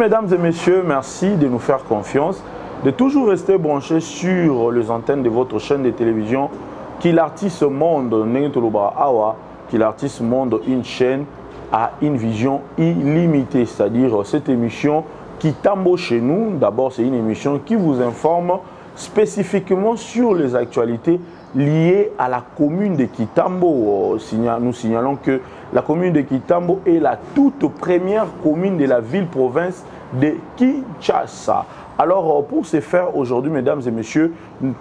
mesdames et messieurs, merci de nous faire confiance, de toujours rester branchés sur les antennes de votre chaîne de télévision Qu'il Artiste Monde, Qu'il Artiste Monde, une chaîne à une vision illimitée, c'est-à-dire cette émission Kitambo chez nous. D'abord, c'est une émission qui vous informe spécifiquement sur les actualités liées à la commune de Kitambo. Nous signalons que la commune de Kitambo est la toute première commune de la ville-province de Kinshasa. Alors, pour ce faire, aujourd'hui, mesdames et messieurs,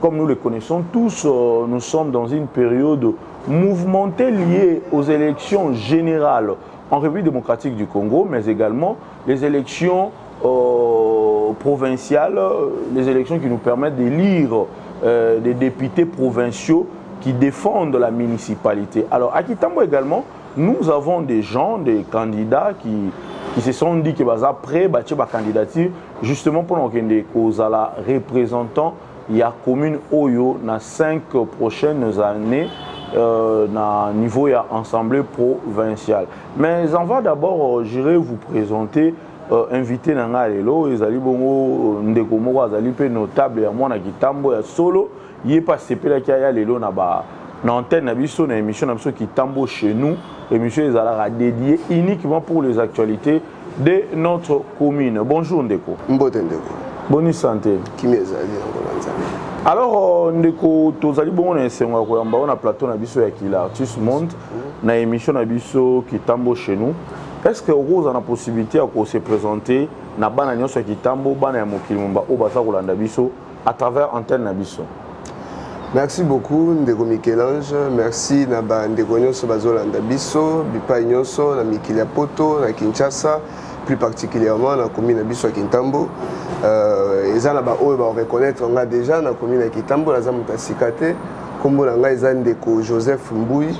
comme nous le connaissons tous, nous sommes dans une période mouvementée liée aux élections générales en République démocratique du Congo, mais également les élections provinciales, les élections qui nous permettent d'élire des députés provinciaux qui défendent la municipalité. Alors, à Kitambo également, nous avons des gens, des candidats qui se sont dit que baza prêt bâtir ba candidature justement pour nous cause à la représentant il y a commune Oyo dans 5 prochaines années na niveau ya assemblée provinciale. Mais on va d'abord j'irai vous présenter invité nanga lelo ezali bongo ndeko moko azali pe notable ya mwana Kitambo ya solo yé pas sepela ki ya lelo na ba na antenne na biso na émission na biso Kitambo chez nous. L'émission est dédiée uniquement pour les actualités de notre commune. Bonjour Ndeko. Bonne santé. Alors Ndeko, tozali bongo na esengo ko yamba na plateau na biso ya Qu'il Artiste Monde na émission na biso Kitambo chez nous. Est-ce que vous avez la possibilité de se présenter na bana nyonso ya Kitambo bana ya mokili mumba o baza kolanda biso à travers antenne na biso? Merci beaucoup Ndeko Michel-Ange, merci na Ndeko nyonso bazolanda biso, bipai nyonso na mikili ya poto na Kinshasa, plus particulièrement na commune na biso ya Kitambo. Eza na ba oyo ba reconnaître nga déjà na commune ya Kitambo, naza muta sikate, kombo na nga eza Ndeko Joseph Mbui,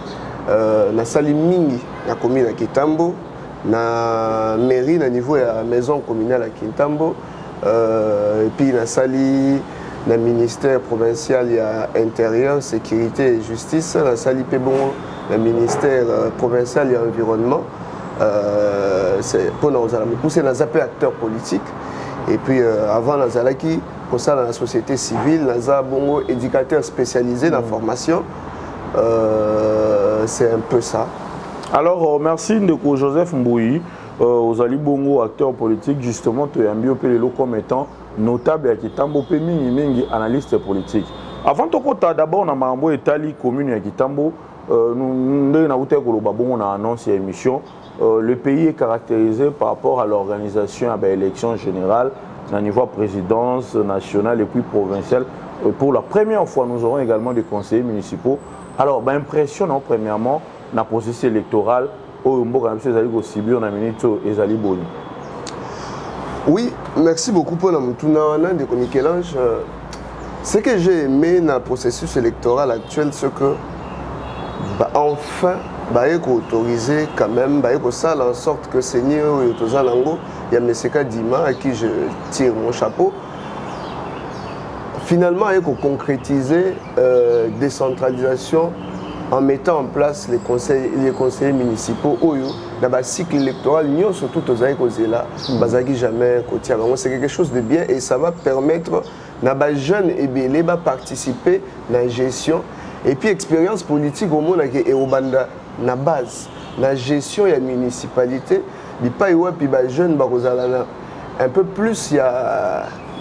na sali mingi na commune ya Kitambo, na mairie na niveau ya maison communale ya Kitambo, et puis na sali le ministère provincial intérieur, sécurité et justice, la Sali bon, le ministère provincial et environnement, c'est pour nous pousser dans un acteur politique. Et puis avant nous allons pour ça dans la société civile, nous avons bon éducateur spécialisé dans la formation. C'est un peu ça. Alors merci Ndeko Joseph Mbouyi, aux Ali Bongo acteur politique justement tu es un comme étant notable à Kitambo pe mingi analyste politique. Avant de côté d'abord na mambo etali commune ya Kitambo nous na uté ko babongo na annonce ya émission le pays est caractérisé par rapport à l'organisation à l'élection générale à niveau présidence nationale et puis provinciale. Pour la première fois nous aurons également des conseillers municipaux. Alors impression premièrement na processus électoral au mboka na biso ezali ko sibio na minito ezali boni. Oui, merci beaucoup pour la de Michel-Ange. Ce que j'ai aimé dans le processus électoral actuel, c'est que enfin, il faut autoriser quand même, il faut ça en sorte que Seigneur Yotozalango, il y a M. Dima à qui je tire mon chapeau. Finalement, il faut concrétiser décentralisation en mettant en place les conseillers municipaux dans le cycle électoral, nous surtout aux là, jamais c'est quelque chose de bien et ça va permettre aux jeunes et les participer à la gestion et puis expérience politique au monde et au banda na base la gestion et la municipalité les pas puis les jeunes un peu plus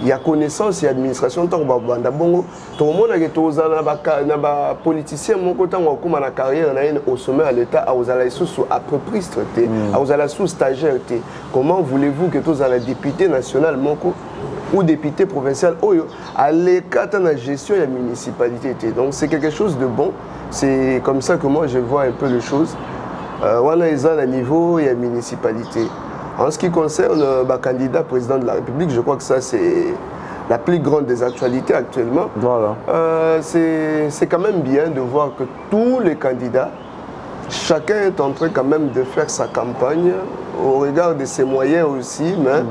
il y a connaissance et administration tant que bongo tout le monde a politicien mon côté on a na carrière au sommet à l'état aux ala sous entreprise traité aux ala sous stagiaire comment voulez-vous que tous ala député national moko ou député provincial oyo aller quand la gestion et la municipalité donc c'est quelque chose de bon c'est comme ça que moi je vois un peu les choses voilà ils ont le niveau et la municipalité. En ce qui concerne le candidat président de la République, je crois que ça c'est la plus grande des actualités actuellement. Voilà. C'est quand même bien de voir que tous les candidats, chacun est en train quand même de faire sa campagne au regard de ses moyens aussi, mais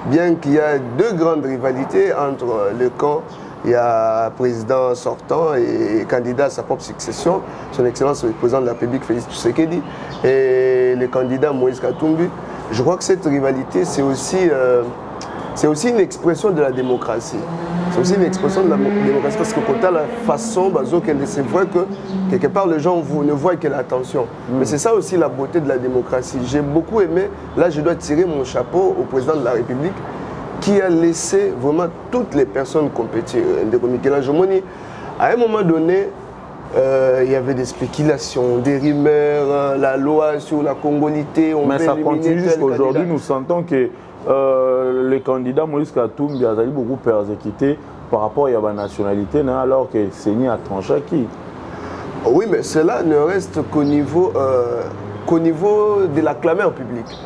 bien qu'il y a deux grandes rivalités entre le camp, il y a président sortant et candidat à sa propre succession, son excellence le président de la République Félix Tshisekedi, et le candidat Moïse Katumbi. Je crois que cette rivalité, c'est aussi une expression de la démocratie. C'est aussi une expression de la démocratie parce que quand tu as la façon, c'est vrai que quelque part les gens ne voient que la tension. Mais c'est ça aussi la beauté de la démocratie. J'ai beaucoup aimé, là je dois tirer mon chapeau au président de la République qui a laissé vraiment toutes les personnes compétir. À un moment donné, il y avait des spéculations, des rumeurs, la loi sur la congolité. Mais ça continue jusqu'aujourd'hui. Nous sentons que les candidats Moïse Katumbi a beaucoup persécutés par rapport à la nationalité, alors que Seigneur a tranché qui. Oui, mais cela ne reste qu'au niveau de la clameur publique.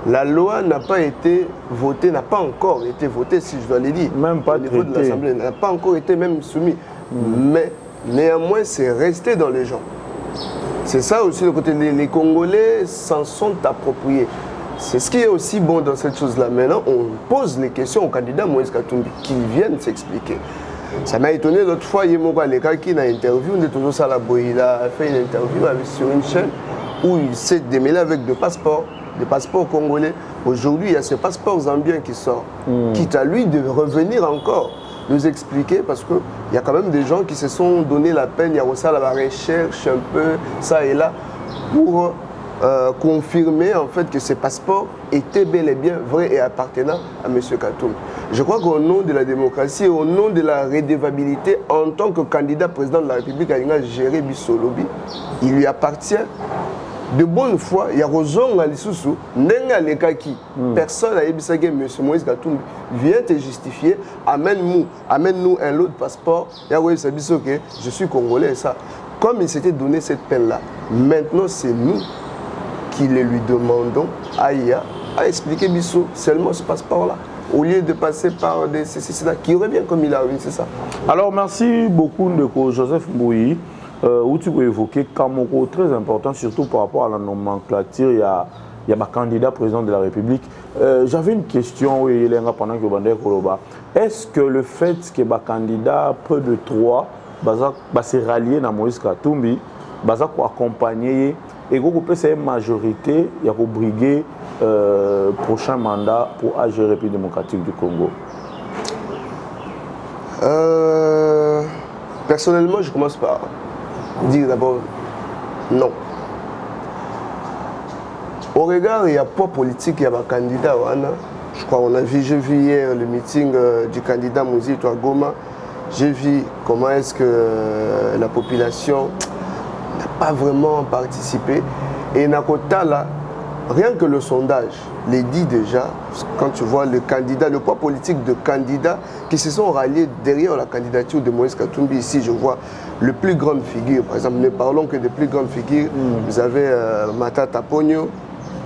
La loi n'a pas été votée, n'a pas encore été votée, si je dois le dire. Même pas au niveau de l'Assemblée, n'a pas encore été même soumis. Mais néanmoins, c'est resté dans les gens. C'est ça aussi le côté. Les Congolais s'en sont appropriés. C'est ce qui est aussi bon dans cette chose-là. Maintenant, on pose les questions au candidat Moïse Katumbi, qu'ils viennent s'expliquer. Ça m'a étonné l'autre fois, Yemoko Aleka qui a interview, il a fait une interview sur une chaîne où il s'est démêlé avec des passeports congolais. Aujourd'hui, il y a ce passeport zambien qui sort. Quitte à lui de revenir encore nous expliquer, parce qu'il y a quand même des gens qui se sont donné la peine, il y a aussi la recherche un peu, ça et là, pour confirmer en fait que ces passeports étaient bel et bien vrais et appartenant à M. Katumbi. Je crois qu'au nom de la démocratie, au nom de la redevabilité, en tant que candidat président de la République, à gérer Bissolobi, il lui appartient de bonne foi. Il y a raison à l'issue, personne n'a dit que M. Moïse Katumbi vient te justifier, amène-nous un lot de passeport, il y a que je suis congolais et ça. Comme il s'était donné cette peine-là, maintenant c'est nous qui lui demandons à expliquer Bissot seulement ce passeport-là, au lieu de passer par des CCC qui revient comme il a eu, c'est ça. Alors merci beaucoup Ndeko Joseph Mbouyi, où tu peux évoquer Kamoko, très important, surtout par rapport à la nomenclature, il y a un candidat président de la République. J'avais une question, oui, pendant que Bandé Koloba. Est-ce que le fait que le candidat peu de 3 va se rallier à Moïse Katumbi, va accompagner et qu'on peut une majorité, il y a briguer prochain mandat pour agir République démocratique du Congo? Personnellement, je commence par dire d'abord non. Au regard, il y a pas politique, il y a un candidat. Je crois j'ai vu hier le meeting du candidat Mouzi Goma. J'ai vu comment est-ce que la population n'a pas vraiment participé. Et Nakota, là, rien que le sondage les dit déjà, quand tu vois le candidat, le poids politique de candidats qui se sont ralliés derrière la candidature de Moïse Katumbi. Ici, je vois le plus grande figure. Par exemple, ne parlons que des plus grandes figures. Vous avez Matata Pogno,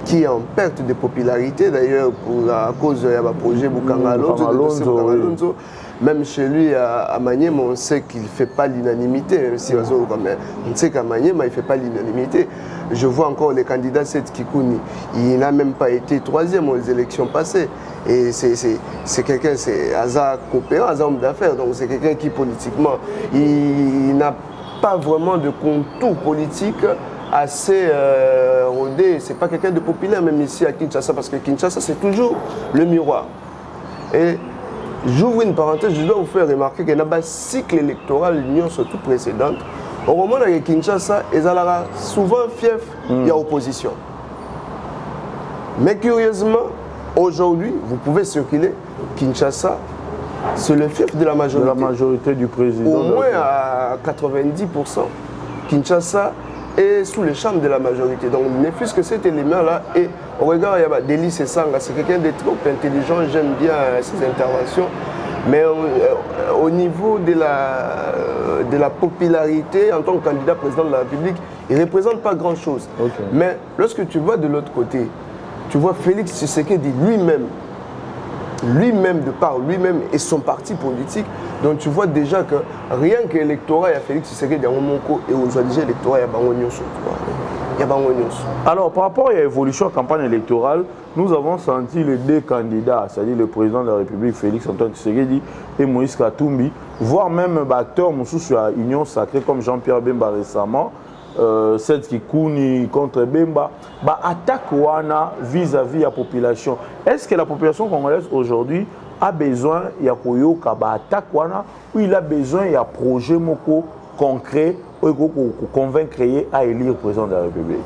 qui est en perte de popularité d'ailleurs à cause du projet Bukanga Alonso. Même chez lui à Maniema, on sait qu'il ne fait pas l'unanimité. On sait qu'à Maniema, il ne fait pas l'unanimité. Je vois encore les candidats Seth Kikouni. Il n'a même pas été 3e aux élections passées. Et c'est quelqu'un, c'est hasard coopérant, hasard homme d'affaires. Donc c'est quelqu'un qui politiquement, il n'a pas vraiment de contour politique assez rodé. C'est pas quelqu'un de populaire même ici à Kinshasa, parce que Kinshasa c'est toujours le miroir. Et j'ouvre une parenthèse, je dois vous faire remarquer qu'il y a un cycle électoral, l'union surtout précédente. Au moment où Kinshasa, ils ont souvent fief, il y a opposition. Mais curieusement, aujourd'hui, vous pouvez circuler, Kinshasa, c'est le fief de la majorité. De la majorité du président. Au moins à 90%, Kinshasa est sous les charmes de la majorité. Donc, ne fût-ce que cet élément-là, et au regard, il y a Delis Sanga, c'est quelqu'un de trop intelligent, j'aime bien ses interventions. Mais au niveau de la popularité, en tant que candidat président de la République, il ne représente pas grand-chose. Okay. Mais lorsque tu vois de l'autre côté, tu vois Félix Tshisekedi lui-même de par lui-même et son parti politique, donc tu vois déjà que rien que l'électorat, il y a Félix Tshisekedi, il y a Momoko, et on voit déjà l'électorat, il y a Bangonyoso. Alors, par rapport à l'évolution de la campagne électorale, nous avons senti les deux candidats, c'est-à-dire le président de la République, Félix Antoine Tshisekedi, et Moïse Katumbi, voire même acteurs sur la Union sacrée comme Jean-Pierre Bemba récemment, cette Kikouni contre Bemba, bah attaque wana vis-à-vis la population. Est-ce que la population congolaise aujourd'hui a besoin ya koyoka ba attaque wana ou il a besoin ya projet moko concret pour convaincre à élire le président de la République?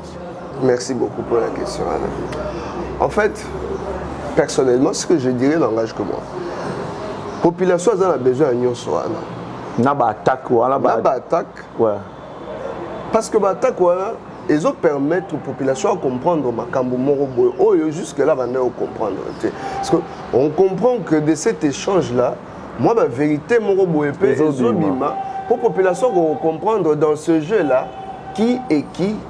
Merci beaucoup pour la question, Anna. En fait, personnellement, ce que je dirais n'engage que moi. La population a besoin de nous. Na ba attaque wana ba attaque. Ouais. Parce que l'attaque, ils ont permis aux populations de comprendre que jusque-là, on comprendre. Parce qu'on comprend que de cet échange-là, moi, la vérité, pour la population de comprendre dans ce jeu-là, qui est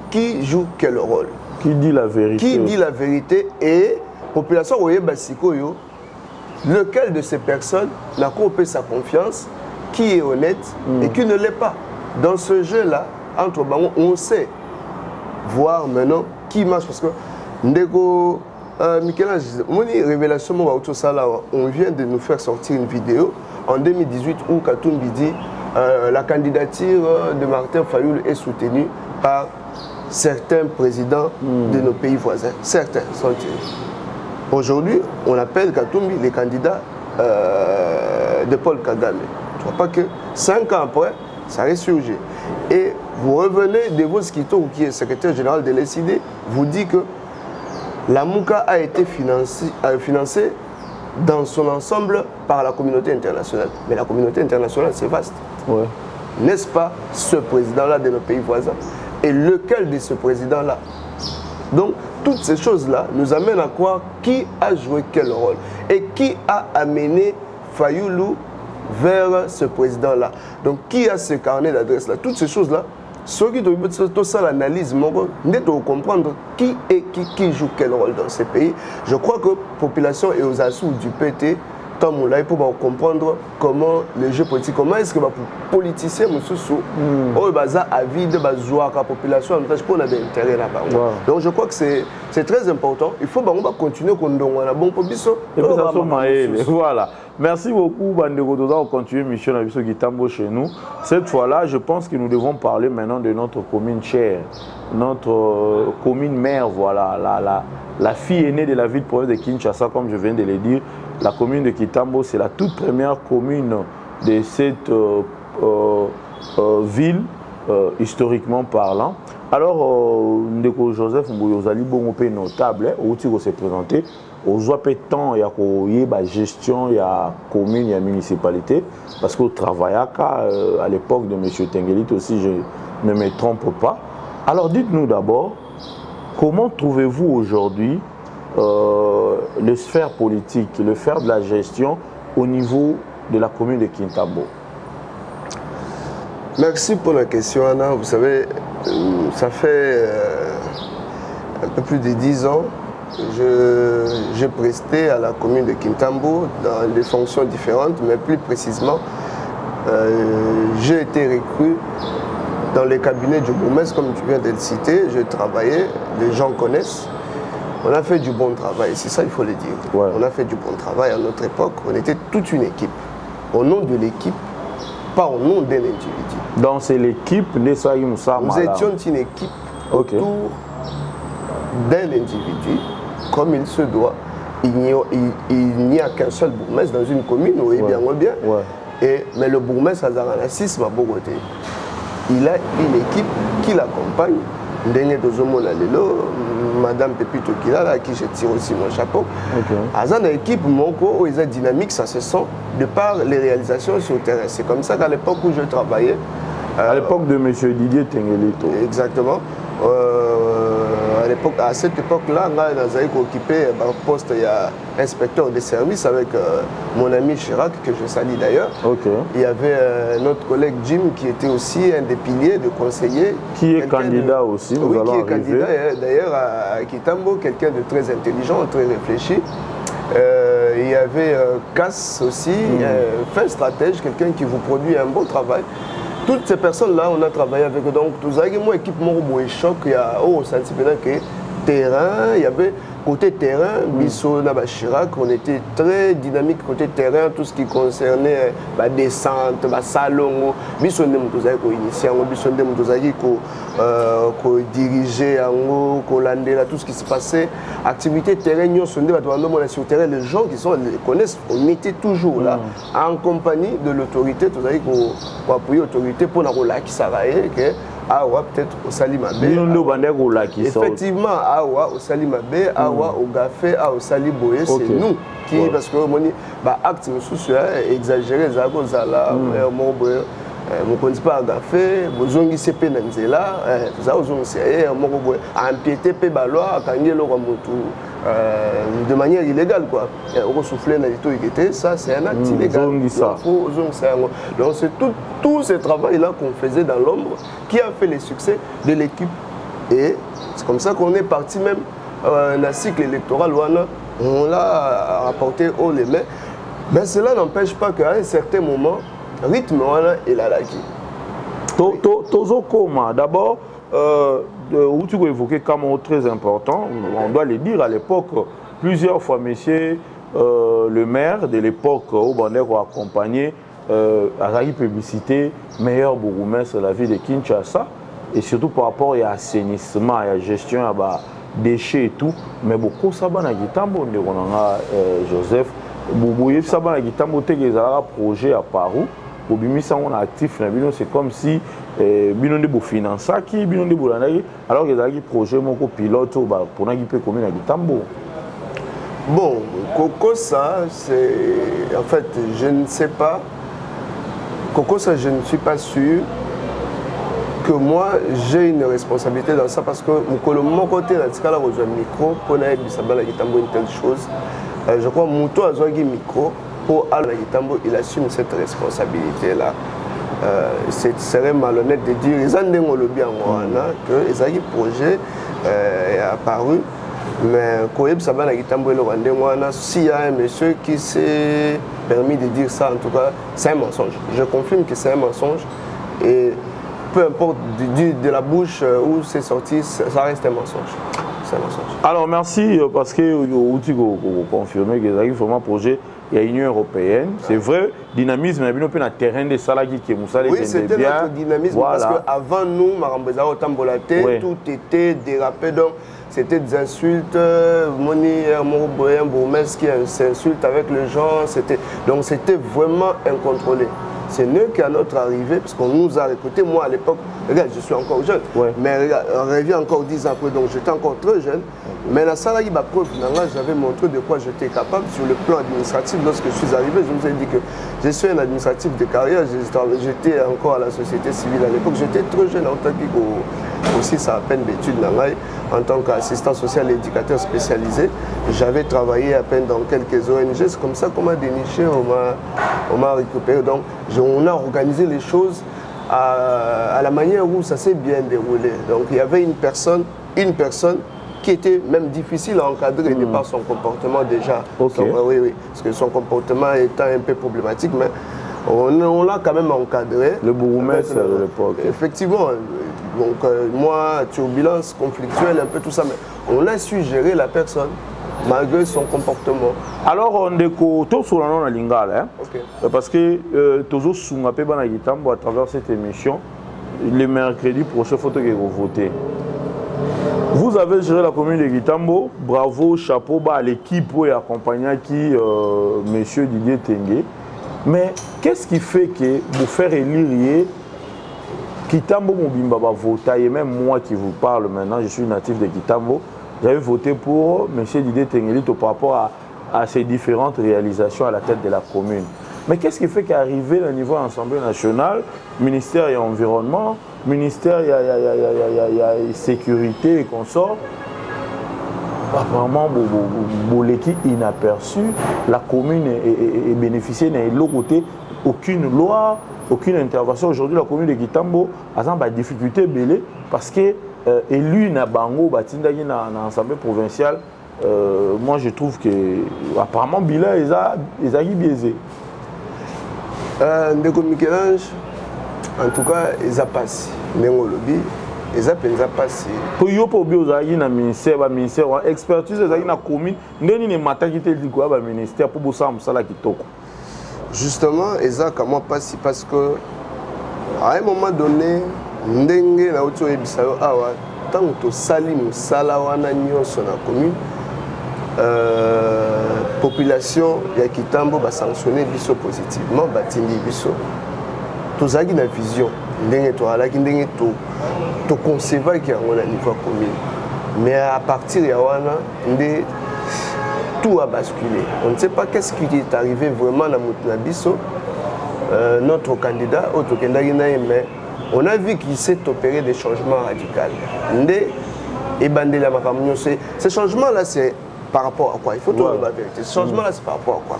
qui joue quel rôle. Qui dit la vérité. Qui dit la vérité et la population, lequel de ces personnes n'a pas sa confiance, qui est honnête et qui ne l'est pas. Dans ce jeu-là, entre on sait voir maintenant qui marche parce que Ndeko Michel-Ange, révélation on vient de nous faire sortir une vidéo en 2018 où Katumbi dit la candidature de Martin Fayoul est soutenue par certains présidents de nos pays voisins. Certains sont tenus. Aujourd'hui, on appelle Katumbi les candidats de Paul Kagame. Tu ne vois pas que 5 ans après, ça ressurgit. Et vous revenez de vos Skito, qui est secrétaire général de l'ECD, vous dit que la Mouka a été financée dans son ensemble par la communauté internationale. Mais la communauté internationale, c'est vaste. Ouais. N'est-ce pas ce président-là de nos pays voisins? Et lequel de ce président-là? Donc, toutes ces choses-là nous amènent à croire qui a joué quel rôle et qui a amené Fayoulou vers ce président-là. Donc, qui a ce carnet d'adresse-là? Toutes ces choses-là, ceux qui doivent l'analyse, nous devons comprendre qui joue quel rôle dans ces pays. Je crois que la population est aux assauts du PT, pour comprendre comment le jeu politique, comment est-ce que les politiciens ont avis de la population pour avoir intérêt là-bas. Donc je crois que c'est très important. Il faut continuer à bon voilà. Merci beaucoup, Bandeko. On continue mission à Kitambo chez nous. Cette fois-là, je pense que nous devons parler maintenant de notre commune chère, notre commune mère, voilà, la fille aînée de la ville province de Kinshasa, comme je viens de le dire. La commune de Kitambo, c'est la toute première commune de cette ville, historiquement parlant. Alors, Ndeko Joseph Mbouyozali, bon, notable, où il s'est présenté, aux temps, il y a la gestion, il y a la commune, il y a la municipalité, parce qu'au travail, à l'époque de M. Tengelit aussi, je ne me trompe pas. Alors, dites-nous d'abord, comment trouvez-vous aujourd'hui le sphère politique, le sphère de la gestion au niveau de la commune de Kitambo? Merci pour la question, Anna. Vous savez, ça fait un peu plus de 10 ans que j'ai presté à la commune de Kitambo dans des fonctions différentes, mais plus précisément, j'ai été recruté dans les cabinets du bourgmestre, comme tu viens de le citer. J'ai travaillé, les gens connaissent. On a fait du bon travail, c'est ça il faut le dire. Ouais. On a fait du bon travail à notre époque, on était toute une équipe. Au nom de l'équipe, pas au nom d'un individu. Donc c'est l'équipe de Nous étions une équipe autour d'un individu, comme il se doit. Il n'y a qu'un seul bourgmestre dans une commune, oui, bien ou bien. Ouais. Mais le bourgmestre Azaralassis m'a beaucoup côté. Il a une équipe qui l'accompagne. Madame Pepito Kilala, à qui je tire aussi mon chapeau. Azan équipe Monko, ils sont dynamiques, ça se sent de par les réalisations sur le terrain. C'est comme ça qu'à l'époque où je travaillais. À l'époque de M. Didier Tengelito. Exactement. À cette époque-là, j'ai occupé un poste, il y a inspecteur de service avec mon ami Chirac, que je salue d'ailleurs. Il y avait notre collègue Jim qui était aussi un des piliers de conseiller. Qui est candidat aussi, nous allons arriver. Qui est candidat d'ailleurs à Kitambo, quelqu'un de très intelligent, très réfléchi. Il y avait Cass aussi, un fin stratège, quelqu'un qui vous produit un bon travail. Toutes ces personnes-là, on a travaillé avec eux. Donc, tout ça, moi, équipe Morobo et Choc, il y a terrain, il y avait côté terrain, Bisso Naba Chirac, on était très dynamique côté terrain, tout ce qui concernait la descente, le salon, Bisso Ndemutozaki ko initier, Bisso Ndemutozaki ko diriger, ko lander, tout ce qui se passait. Activité terrain, nous sommes sur terrain, les gens qui connaissent, on était toujours là, en compagnie de l'autorité, pour appuyer l'autorité pour la qui s'arrête. Awa peut-être au Salimabe. Effectivement, Awa au Salimabe, Awa au Gafé, Awa au Saliboye, c'est nous qui, parce que mon acte exagéré, Zagozala, mon ne pas Gafé, Bozongi CP Nanzela, empiété Pébaloa, Kangelo Ramotu. De manière illégale quoi. On soufflait dans les ça c'est un acte illégal. Donc c'est tout ce travail là qu'on faisait dans l'ombre qui a fait le succès de l'équipe et c'est comme ça qu'on est parti même dans le cycle électoral on l'a rapporté haut les mains. Mais cela n'empêche pas qu'à un certain moment rythme est là Tozo Koma d'abord où tu as évoqué comme mot très important, on doit le dire à l'époque, plusieurs fois, monsieur le maire de l'époque, au Bandek a accompagné à la publicité, meilleur bourgmestre de la ville de Kinshasa, et surtout par rapport à l'assainissement, à la gestion des déchets et tout. Mais beaucoup de gens Joseph, beaucoup de gens qui ont un projet à Paris. On actif, c'est comme si binon de finance qui binon de alors que les projets mon pilote pour n'aguiper commune à Gitambo. Bon, Coco ça c'est en fait je ne sais pas. Coco ça je ne suis pas sûr que moi j'ai une responsabilité dans ça parce que mon côté là c'est là où j'ai un micro pour n'aiguiser ça à Gitambo une telle chose. Je crois Mouto a un micro. Pour Alain Gitambo, il assume cette responsabilité-là. Ce serait malhonnête de dire que les projets est apparu, mais s'il y a un monsieur qui s'est permis de dire ça, en tout cas, c'est un mensonge. Je confirme que c'est un mensonge. Et peu importe de la bouche où c'est sorti, ça reste un mensonge. Alors merci parce que vous confirmez que c'est vraiment un projet. Il y a l'Union européenne, c'est vrai, dynamisme, il y a un terrain de Salagi qui est Moussa. Oui, c'était notre dynamisme parce qu'avant nous, Marambeza Otambolate, tout était dérapé. Donc, c'était des insultes, Moni, Moroboyen, Bourmès qui s'insulte avec les gens. Donc, c'était vraiment incontrôlé. C'est nous qui, à notre arrivée, parce qu'on nous a recrutés, moi à l'époque, regarde, je suis encore jeune, mais regarde, on revient encore 10 ans après, donc j'étais encore très jeune. Mais la Salagi, ma preuve, j'avais montré de quoi j'étais capable sur le plan administratif. Lorsque je suis arrivé, je vous ai dit que je suis un administratif de carrière, j'étais encore à la société civile à l'époque, j'étais très jeune en tant aussi ça à peine d'études en tant qu'assistant social et éducateur spécialisé. J'avais travaillé à peine dans quelques ONG, c'est comme ça qu'on m'a déniché, on m'a récupéré. Donc on a organisé les choses à la manière où ça s'est bien déroulé. Donc il y avait une personne qui était même difficile à encadrer de par son comportement déjà. Oui, parce que son comportement étant un peu problématique, mais on l'a quand même encadré. Le bourgmestre de l'époque. Effectivement. Donc moi, turbulence conflictuelle, un peu tout ça, mais on a su gérer la personne malgré son comportement. Alors on est tout sur la lingala, parce que toujours sous ma à travers cette émission, le mercredi prochain, photo que vous votez. Vous avez géré la commune de Gitambo, bravo, chapeau à l'équipe et accompagnant qui monsieur Didier Tengue. Mais qu'est-ce qui fait que vous faire élire Gitambo Mobimba va voter, et même moi qui vous parle maintenant, je suis natif de Gitambo, j'avais voté pour monsieur Didier Tengue par rapport à ses différentes réalisations à la tête de la commune. Mais qu'est-ce qui fait qu'arriver au niveau de l'Assemblée nationale, ministère et environnement, ministère il y a sécurité et consorts, apparemment l'équipe inaperçue, la commune est bénéficiée de l'autre côté, aucune loi, aucune intervention. Aujourd'hui la commune de Gitambo a des difficultés belées parce que élu na bango batindaki na l'Assemblée provinciale, moi je trouve que apparemment bilan ils a biaisé. Ndeko Michel-Ange, en tout cas, ils ont passé. eza penza pasi po yo po bi ozalaki na ministère expertise ezalaki na commune ndeni ne mataki te liko ba ministère pour bosala mosala kitoko. Justement eza comment pasi parce que à un moment donné ndenge na oto ebisa yo awa tant to sali mosala wana nyonso na commune population ya Kitambo ba sanctionner biso positivement batindi biso tozaki na vision ndenge to alaki ndenge to concevoir ki yango na niveau commune mais à partir ya wana ndé tout a basculé. On ne sait pas qu'est-ce qui est arrivé vraiment dans notre biso notre candidat autre mais on a vu qu'il s'est opéré des changements radicaux ndé et bandela makamnyo ces changements là c'est par rapport à quoi? Il faut trouver la vérité. Ce changement là c'est par rapport à quoi?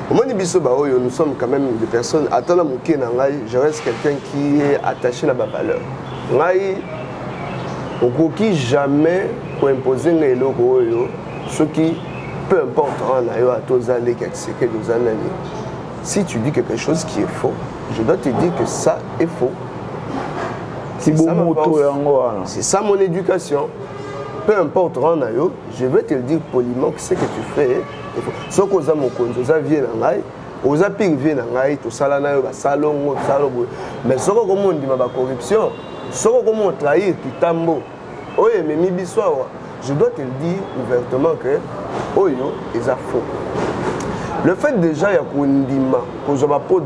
Au moins nous sommes quand même des personnes. Attends, je reste quelqu'un qui est attaché à ma valeur. On ne peut jamais imposer les logos. Ce qui, peu importe, si tu dis quelque chose qui est faux, je dois te dire que ça est faux. C'est ça mon éducation. Peu importe, je vais te le dire poliment que ce que tu fais. Ce que tu as mon compte, tu as vu aux appuis viennent tout ça là salon mais ce que comment on dit ma corruption ce que comment trahir Kitambo oui mais je dois te le dire ouvertement que oyo est faux. Le fait déjà il y a kondima pour avoir pot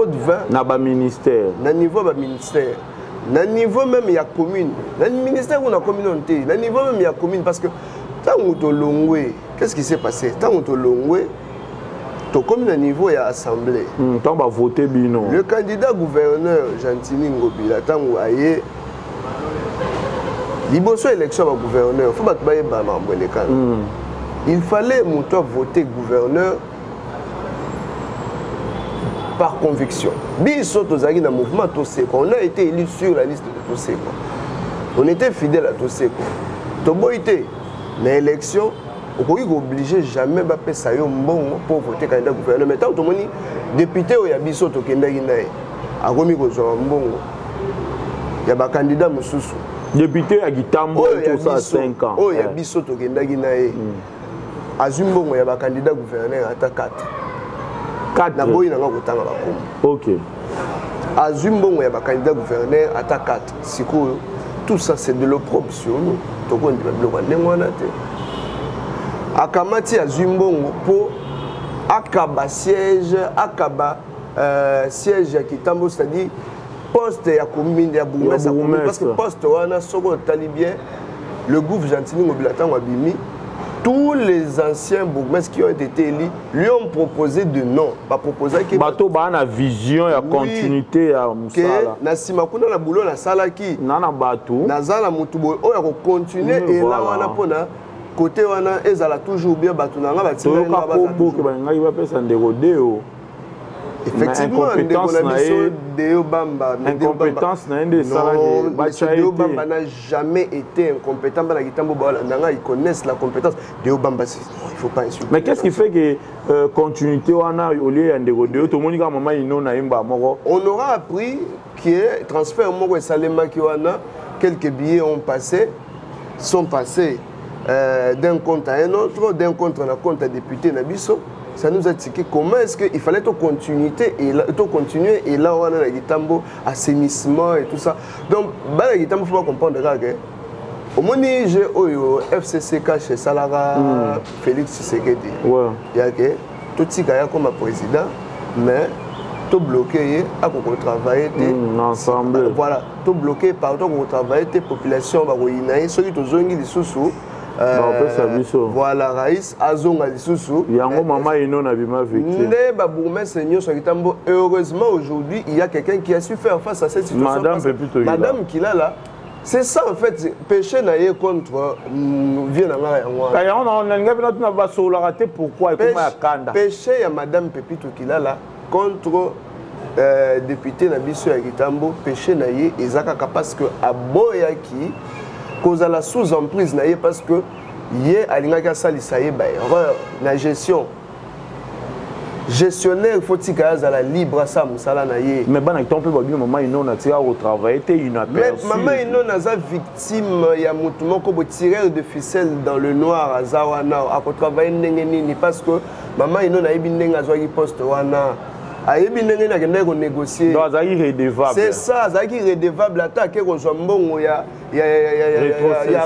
de vin na ba ministère na niveau ba ministère na niveau même il y a commune na ministère ou na communauté na niveau même il y a commune parce que tant que longwe qu'est-ce qui s'est passé tant que longwe to comme le niveau ya assemblée tant va voter bino le candidat gouverneur Gentini Ngobila tant aye liboso élection ba gouverneur faut battre ba mambo kan il fallait monter voter gouverneur par conviction. Biso tozaki na mouvement Toseko, on a été élu sur la liste de Toseko. On était fidèle à Toseko. Toboité, mais élection, on est obligé jamais de faire pour voter candidat gouverneur. Mais tant que moni député ou ya biso to kenda ginae, a remis ko mbongo. Ya ba candidat mususu. Député à Kitambo tout ça 5 ans. Oh ya biso to kenda ginae. Azumbongo ya ba candidat gouverneur ata 4. Ok. Azumbongo ya ba candidat gouverneur ata 4. Siko tout ça c'est de l'opprobre sur nous. To ko ndima biloko ndengwana te. Akamati Azumbongo pour akaba siège siège ya Kitambo c'est-à-dire poste ya commune ya bourgmestre parce que poste wana soko tali bien le gouvernement Gentini Ngobila tango abimi. Tous les anciens bourgmestres qui ont été élus lui ont proposé de non. Pas proposé que bateau ba na vision ya continuité ya musala. Na simakuna na boulot na salaki. Na bateau. Na zala mutubo o ya continuer et là wana pona côté wana ezala toujours bien bateau na nga batima nga ba ko ba ngai ba pesa ndeko deo. Effectivement, incompétence n'a jamais été incompétent. Ils connaissent la compétence. Il ne faut pas insulter. Mais qu'est-ce qui fait que continuité on aura appris que transfert quelques billets sont passés d'un compte à un autre, d'un compte à un compte à député Nabiso. Ça nous a tiqué comment est-ce qu'il fallait continuer et là on a la Kitambo assainissement et tout ça. Donc la Kitambo il faut comprendre que au moins j'ai FCCK chez Salara Félix Tshisekedi. Il y a que tout ce qui est comme président mais tout bloqué à travailler ensemble. Voilà, tout bloqué partout pour travailler tes populations va ruiner ceux qui ont des sous. Voilà, Raïs, Azonga Lisusu. Yango Mama Ino na bima victime. Heureusement, aujourd'hui, il y a quelqu'un qui a su faire face à cette situation. Madame Kilala, c'est ça en fait, péché naïe contre péché à Madame Pepito Kilala contre député Nabiso Yakitambo, péché naïe, Ezaka parce que Aboyaki. Cause à la sous-emprise parce que hier alingaka salisa erreur na gestion gestionnaire faut-il la libre ça musala na ye mais ban acteur peut bien maman ino na tia au travail était inaperçu mais maman ino naza victime ya mutu moko bo tireur de ficelle dans le noir azawana a travailler ndenge nini parce que maman ino na yebi ndenge azwaki poste wana ayebi ndenge na kende ko négocier donc azaki redevable c'est ça azaki redevable attaque ko mbongo ya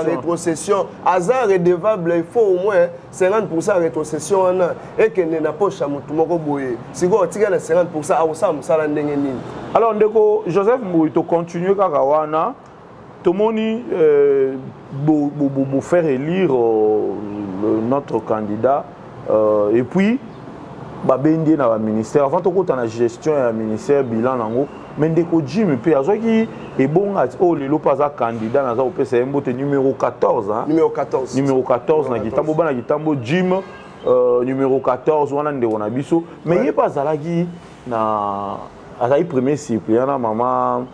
rétrocession aza redevable il faut au moins 50% rétrocession wana et que na poche mutu moko boye siko tika na 50% a osa musala ndenge nini. Alors ndeko Joseph Mbui to continuer kaka wana tomoni faire élire notre candidat et puis babendi na ministère avant to kota na gestion ya ministère bilan nango mais ndeko Jim pe azoki et bon o lelo paza candidat na za opesa mbote numéro 14 hein numéro 14 na kitambo bana kitambo Jim numéro 14 wana ndeko na biso mais ye pas alaki na azali premier suppléant na maman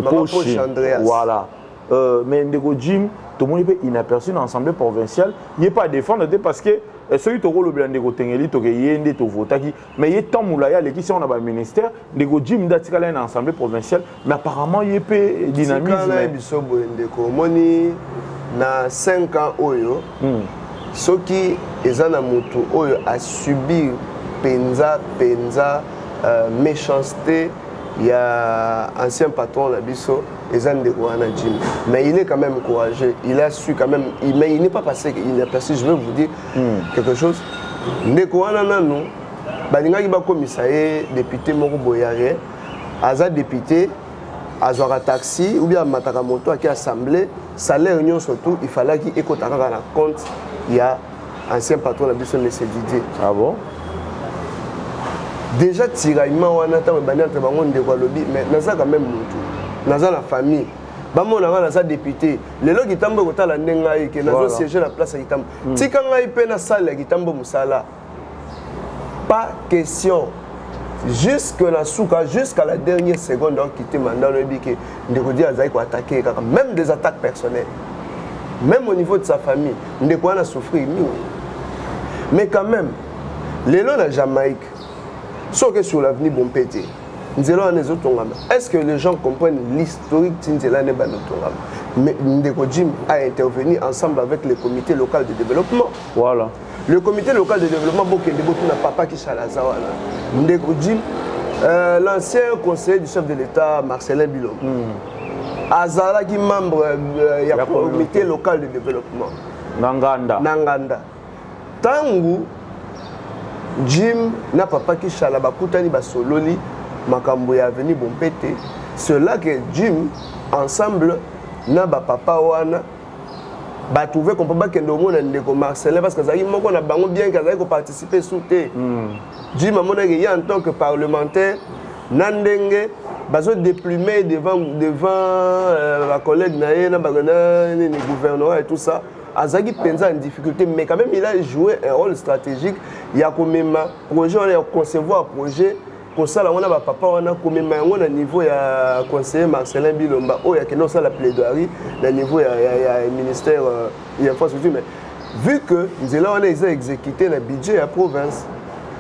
Poche Andreas voilà mais ndeko Jim tout le monde est inaperçu dans l'Assemblée provinciale il n'est pas à défendre parce que celui qui a le blanc de Gotengeli, il a voté, mais il y a tant moulaya les qui sont dans le ministère, de Jim Datikala dans l'Assemblée provinciale, mais apparemment il y a peu dynamisme. Na 5 ans oyo, ceux qui sont dans moto oyo a subi penza méchanceté, il y a ancien patron la biso. Mais il est quand même courageux, il a su quand même, mais il n'est pas passé, il est passé, je veux vous dire quelque chose. Ndekouana nanou, balinga ki ba commissaire député Moko Boyare, aza député, azwara taxi ou bien mataka moto à assemblée, salaire union surtout, il fallait qu'il écoute à la compte, il y a ancien patron de la mission de Didier. Ah bon? Déjà tiraillement wana ta bani entre bango ndeko lobby, mais naza quand même moto. Dans la famille, bamo na za député, lelo kitambo kotala ndenga yeke nazo siéger la place ya kitambo. Tika ngai pe na salle ya kitambo musala. Pas question. Jusqu'à la dernière seconde donc quitter mandat le biki ndeko di azai ko attaquer même des attaques personnelles. Même au niveau de sa famille, ndeko na souffrir mingi. Mais quand même, lelo na Jamaïque, sauf que sur l'avenir bon pété. Est-ce que les gens comprennent l'historique d'Inzela Nebanotongam? Mais Ndeko Jim a intervenu ensemble avec le comité local de développement. Voilà. Le comité local de développement, n'a papa qui chalazawana. Ndeko Jim, l'ancien conseiller du chef de l'État, Marcelin Bilom. Azala qui membre du comité local de développement. Nanganda. Tangu Jim n'a papa qui chalabakutani basololi. Makambo ya venu bon pété. C'est là que Jim ensemble na ba papa wana ba trouver qu'on peut pas que ndemo na ndeko Marcelin parce que ça y moko na bango bien que ça y participer sous té. Jim amona que y en tant que parlementaire nandenge bazo déplumer devant la collègue na na bagana ni gouvernement et tout ça. Azagi penza en difficulté mais quand même il a joué un rôle stratégique. Il y a quand même projet on a concevoir projet. Pour ça, on a papa, on a comme un niveau ya conseiller Marcelin Bilomba, oh il y a que non ça la plaidoirie, le niveau ya ministère il infrastructure mais vu que nous là on a exécuté le budget à province,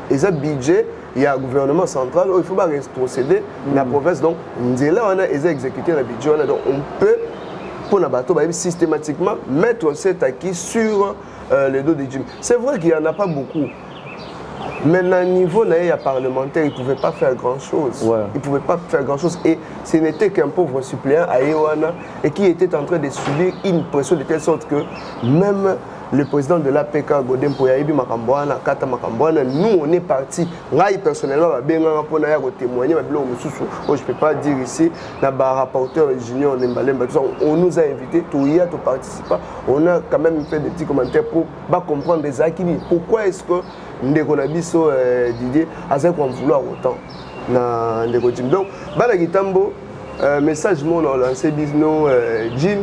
et ça budget il y a gouvernement central, il faut pas rétrocéder la province donc nous là on a exécuté le budget donc on peut pour la bateau systématiquement mettre cet acquis sur le dos des Jim. C'est vrai qu'il y en a pas beaucoup. Mais à niveau parlementaire, il ne pouvait pas faire grand-chose. Ouais. Il ne pouvait pas faire grand-chose. Et ce n'était qu'un pauvre suppléant à Ewana et qui était en train de subir une pression de telle sorte que même le président de l'APK, Godem Poyaïbi Makambouana, Kata Makambouana, nous on est partis. Moi personnellement, je vais témoigner, je ne peux pas dire ici, le rapporteur junior on nous a invités, tout participer. On a quand même fait des petits commentaires pour comprendre des acquis. Pourquoi est-ce que Ndeko Nabiso Didier a vouloir autant na Ndeko Jim. Donc, Bala Gitambo, message mon lancé business Jim,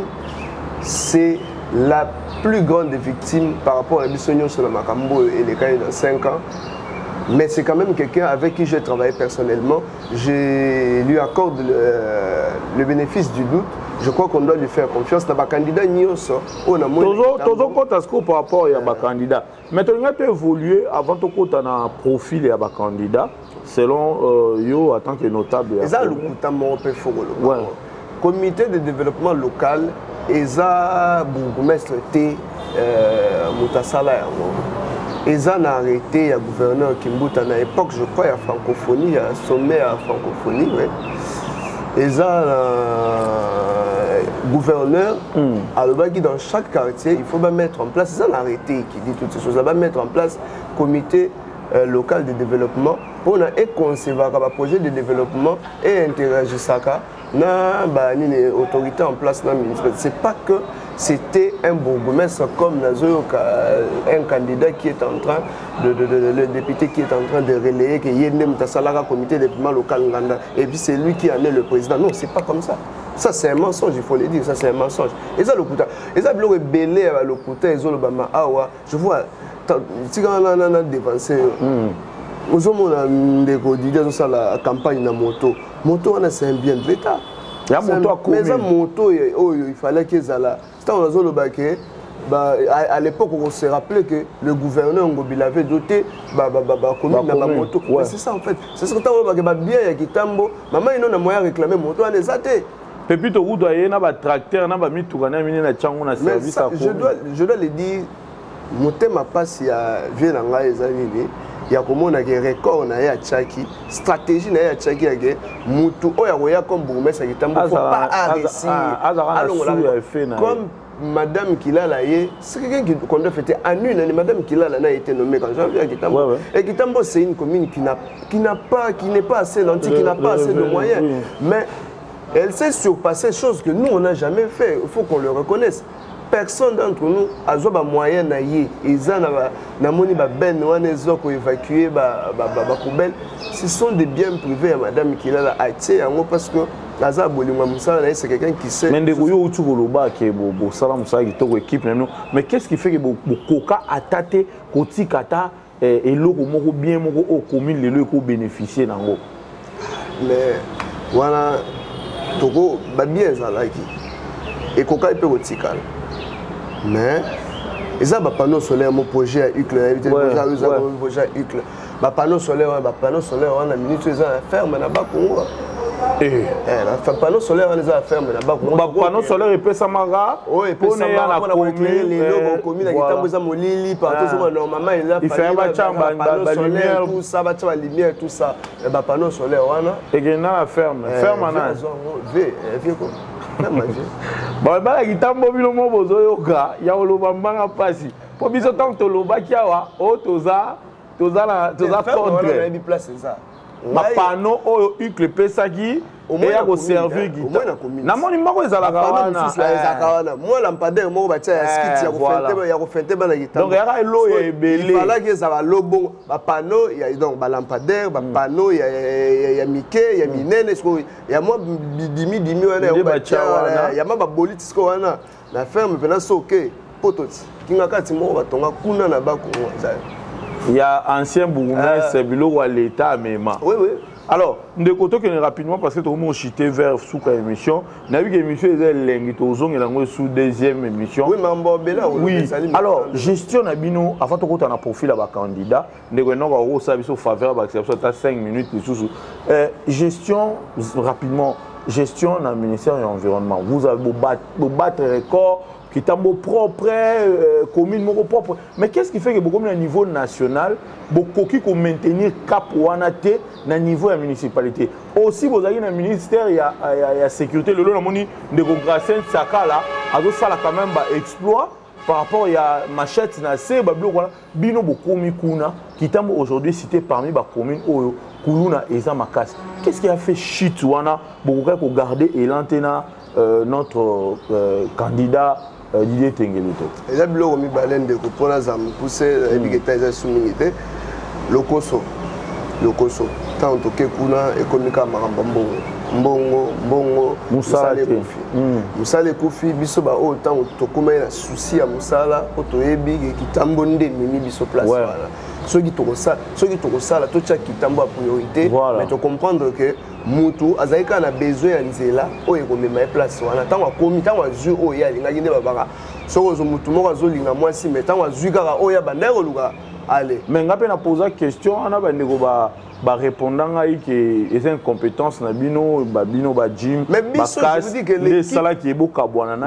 c'est la plus grande victime par rapport à la Bissonion sur le Makambo et les cas dans 5 ans. Mais c'est quand même quelqu'un avec qui j'ai travaillé personnellement. Je lui accorde le bénéfice du doute je crois qu'on doit lui faire confiance. Dans les candidats, on a moins. Par rapport à candidat. Maintenant, tu as évolué avant de faire un profil de candidat selon yo en tant que notable. Et ça, le comité de développement local, et ça, bourgmestre T. Moutasala. Ils ont arrêté le gouverneur Kimbuta à l'époque, je crois, à francophonie, à sommet à francophonie. Ouais. Ils ont gouverneur, alors dans chaque quartier, il faut mettre en place, ils ont arrêté qui dit toutes ces choses, il va mettre en place comité local de développement pour concevoir un projet de développement et interagir ça avec les autorités en place dans le ministère. Ce n'est pas que c'était un bourgmestre comme un candidat qui est en train le député qui est en train de relayer que Yende Mutasalara comité de développement local et puis c'est lui qui en est le président. Non, c'est pas comme ça. Ça c'est un mensonge, il faut le dire, ça c'est un mensonge. Et ça le coup, et ça le belé à le coup, ils ont le bama awa. Je vois si on a dévancé aux hommes on a des candidats sur la campagne de moto. Moto c'est un bien de l'État. Mais ça moto il fallait qu'ils allaient. À l'époque, on se rappelait que le gouverneur Ngobil avait doté la commune de moto. C'est ça en fait. C'est ce que tu as bien à Kitambo. Maman, il a moyen de réclamer moto à les athées. Pépito, vous doyez un tracteur, un mitourana, un service à je dois le dire, mon thème a passé à Vienanga et Zanini. Il y a comme on a des records à Tchaki, stratégie à Tchaki, Moutou, Oya comme bourgmestre à Kitambo, il ne faut pas arrêter. Comme Madame Kilala, c'est quelqu'un qu'on doit fêter à une année. Madame Kilala a été nommée quand j'en viens à Kitambo. Et Kitambo, c'est une commune qui n'est pas assez lentille, qui n'a pas assez de moyens. Mais elle sait surpasser choses que nous, on n'a jamais fait. Il faut qu'on le reconnaisse. Personne d'entre nous a des moyens d'aller. Ils ont évacuer poubelle. Ce sont des biens privés à Madame Kilala parce que c'est quelqu'un qui sait. Mais qu'est-ce qui fait que Bokoka a tâté Kotikata et l'eau bien au commune les lieux bénéficier d'ango? Mais voilà, Togo, bien Zalaki. Et Koka peut Kotikal. Mais ils ont un panneau solaire, mon projet à Uccle. Ils ont un projet à Uccle. Les panneaux solaires, on a minute, ils ont un ferme là-bas. Les panneaux solaires, on les a fermés là-bas. Les panneaux solaires, ils peuvent s'amara. Oui, ils peuvent s'amara. On a éclairé les lots, communes, normalement, il a fait un panneau solaire, tout ça, la lumière, tout ça. Les panneaux solaires, on a. Et il y a un ferme. Ferme, on a. Bon, il y a un mobile il y a un lobamba passé. Pour bien tant que loba qui a oh toza ma panneau au Uccle Pesaki et à vous servir guitare. Na moni mako ezala kawana. Moi lampadaire mo ba tia skit ya ko fente ba na guitare. Donc ya lo e belé. Il fallait que ça va lo bon. Ba panneau il y a donc ba lampadaire, ba panneau il y a Mickey, il y a Minene, il y a moi dimi wana il y a ma ba bolite sko wana. La ferme pena soké pototi. Kinga kati mo ba tonga kuna na ba ko za. Il y a ancien bourgmestre, c'est bilo à l'État même. Oui. Alors, de côté que rapidement parce que tout le monde chité vers sous la émission, on a vu que l'émission est l'engitozong et la sous deuxième émission. Oui, mais oui. Alors, gestion Nabino avant de côté on a profil à candidat, on a service au faveur d'acceptation à 5 minutes gestion rapidement, gestion dans le ministère de l'environnement. Vous avez beau battre record qui est propre, commune propre. Mais qu'est-ce qui fait que beaucoup au niveau national, beaucoup qui maintenir cap ou anaté na niveau de la municipalité. Aussi, vous avez un ministère, il y a sécurité. Le long de Gracien Sakala, a quand même exploit par rapport à Machette, Bino Bokomi Kuna, qui est aujourd'hui cité parmi les communes Oyo, Kuluna et Zamakas. Qu'est-ce qui a fait Chitouana pour garder et l'antenne notre candidat Didier Tengeluto? Et là, bilo mi balen de pour la zam pousser et souminité le koso tant que kuna ekonomika maramba mbongo musale kufi biso ba autant to kuma na souci ya musala oto yebi kitambo nde mimi biso place voilà ceux qui trouvent ça, là, tout ça qui tombe à priorité, mais tu comprendre que Moutou, Azaïka a besoin de là, où il y a place. On attend à commis, tant à Zu, où il y a les Babara. So, Moutou, moi, Zolinga, moi, si, mais tant à Zugara, où il y a Bandero, allez. Mais on a posé la question, on a répondant à que incompétence na bino gym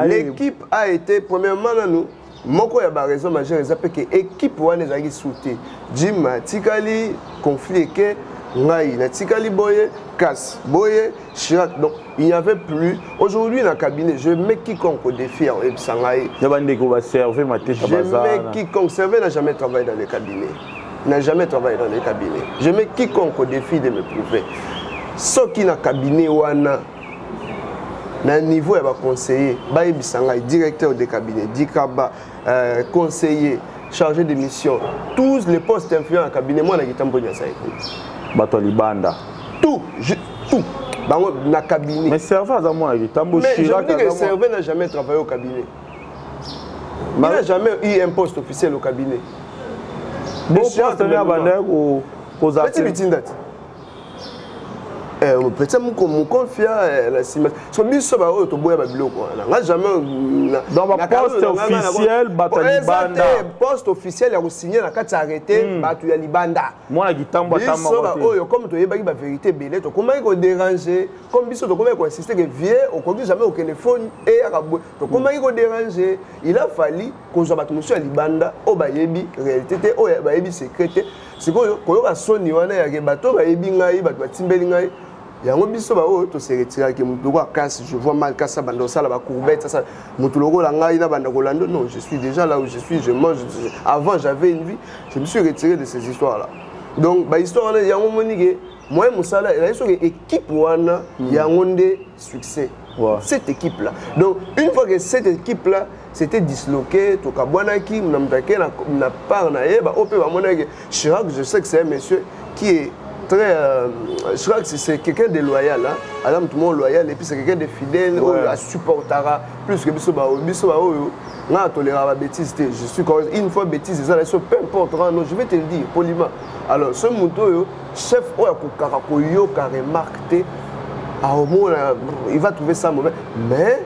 l'équipe a été premièrement nous moko ya ba raison majeure ezapé que équipe wana ezaki sauté gym tikali conflit que ngai na tikali boye casse boye Chirac, donc il n'y avait plus aujourd'hui dans le cabinet je mets quiconque au défi en Sangai ya bandeko ba server maté je mets quiconque serveur n'a jamais travaillé dans le cabinet. N'a jamais travaillé dans les cabinets. Je mets quiconque au défi de me prouver. Ce qui n'a cabinet wana, na niveau il va conseiller, directeur de cabinet, dikaba, conseiller, chargé de mission, tous les postes influents dans cabinet, moi na kitambonya ça écoute. Bato libanda. Tout, tout. Dans le cabinet. Mais serveur à moi kitambo Chirac. Mais je dis que le serveur n'a jamais travaillé au cabinet. Il n'a jamais eu un poste officiel au cabinet. Bon, poste à Bandek ou aux artistes. Peut-être mon confiant la ciment. Son bis va au toboya babilo quoi. N'a jamais dans ma poste officiel Batalibanda. Poste officiel a signé la carte arrêté Batu ya Libanda. Moi la gitamba tama. Comme tu yebaki ba vérité belé to comment il déranger comme biso to comment il insister que vieux au conduit jamais au téléphone et arabo to comment il déranger il a fallu qu'on soit batu monsieur Libanda o ba yebi réalité o ba yebi secret c'est quoi ko ka soni wana ya ke bato ba yebi ngai batu batimbeli ngai. Yango biso ba o to se retira ke mutu ko casse je vois mal casse bando ça la courbette ça mutu loko la ngai na banda kolando non je suis déjà là où je suis je mange avant j'avais une vie je me suis retiré de ces histoires là donc ba histoire là yango monike moi musala la histoire équipe wana yango ndé succès cette équipe là donc une fois que cette équipe là c'était disloqué to kabwanaki na mtake na part na yeba opé ba monake Chirac je sais que c'est un monsieur qui est très, je crois que c'est quelqu'un de loyal, hein. Alors tout le monde loyal et puis c'est quelqu'un de fidèle, à supportera plus que biso na tolérera la bêtise. Je suis une fois bêtise ça peu importe non je vais te le dire poliment. Alors ce moto chef oya ko yo ka remarqué il va trouver ça mauvais mais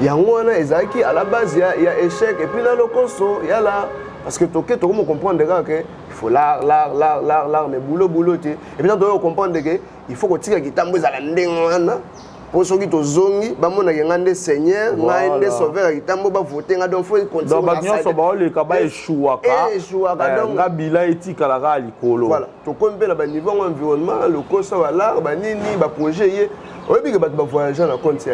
yango wana ezaki à la base il y a échec et puis là le conso il y a là parce que tout le monde comprend déjà que il faut l'art, mais boulot. Et puis, on comprend qu'il faut que tu aies un pour ceux qui sont zongi, il y a des seigneurs, il y a des sauveurs qui sont votés. Donc, il faut continuer voilà. Tu comprends le niveau environnement, le cost de l'art, le projet. Oui, parce que tu voyager dans le compte tu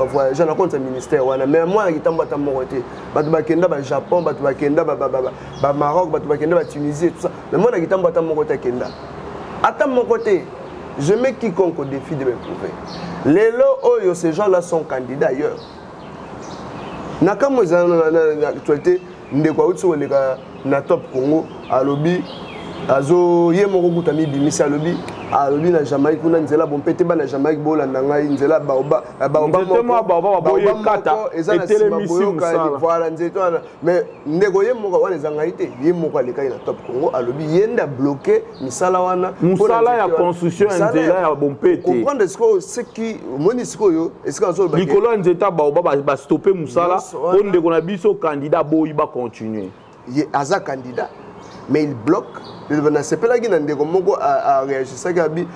voyager dans le compte ministère. Mais moi, je suis au Japon, au Maroc, au Tunisie, tout ça. Mais moi, je suis au Kenda. Attends mon côté, je mets quiconque au défi de me prouver. Les lots, ces gens-là sont candidats ailleurs. Nakamo l'actualité, na top Congo, à lobby, azo yemoko kutami bimisi à lobby. À lobby na Jamaïque, on a nzela bon pété ba na Jamaïque bola nanga nzela baoba kata et télémission voilà nzeto mais ndeko yemoko wana zangaité yemoko aleka na top Congo à lobby yenda bloqué misala wana musala ya construction nzela ya bon pété comprendre ce qui monisiko yo est-ce que on Nicolas nzeta baoba ba stopper musala on ndeko na biso candidat boyi ba continuer aza candidat mais il bloque. C'est pas là qu'il y a moko à réagir. Ça gabi.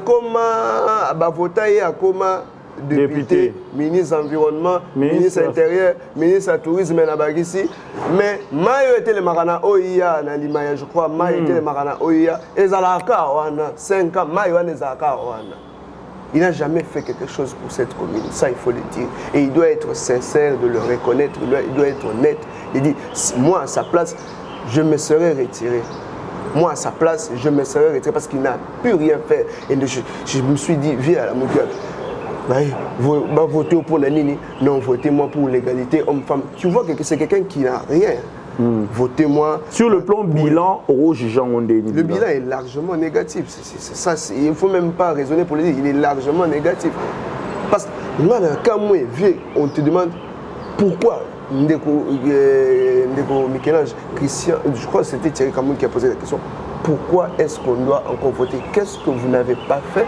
Comment bavotaye à comment député, ministre environnement, ministre intérieur, ministre tourisme na bagisi. Mais mayo était le marana oya na limaya je crois mayo était le marana oya ezalaka wana 5 ans mayo wana ezalaka wana. Il n'a jamais fait quelque chose pour cette commune, ça il faut le dire. Et il doit être sincère de le reconnaître, il doit être honnête. Il dit, moi à sa place, je me serais retiré. Moi à sa place, je me serais retiré parce qu'il n'a plus rien fait. Et je me suis dit, viens à la Moukia. Va voter pour la Nini. Non, votez-moi pour l'égalité homme-femme. Tu vois que c'est quelqu'un qui n'a rien. Votez-moi. Sur le plan bilan, le bilan est largement négatif. Ça, il ne faut même pas raisonner pour le dire. Il est largement négatif. Parce que quand moi, vieux, on te demande pourquoi Ndeko Michel-Ange, Christian, je crois que c'était Thierry Cameroun qui a posé la question. Pourquoi est-ce qu'on doit encore voter? Qu'est-ce que vous n'avez pas fait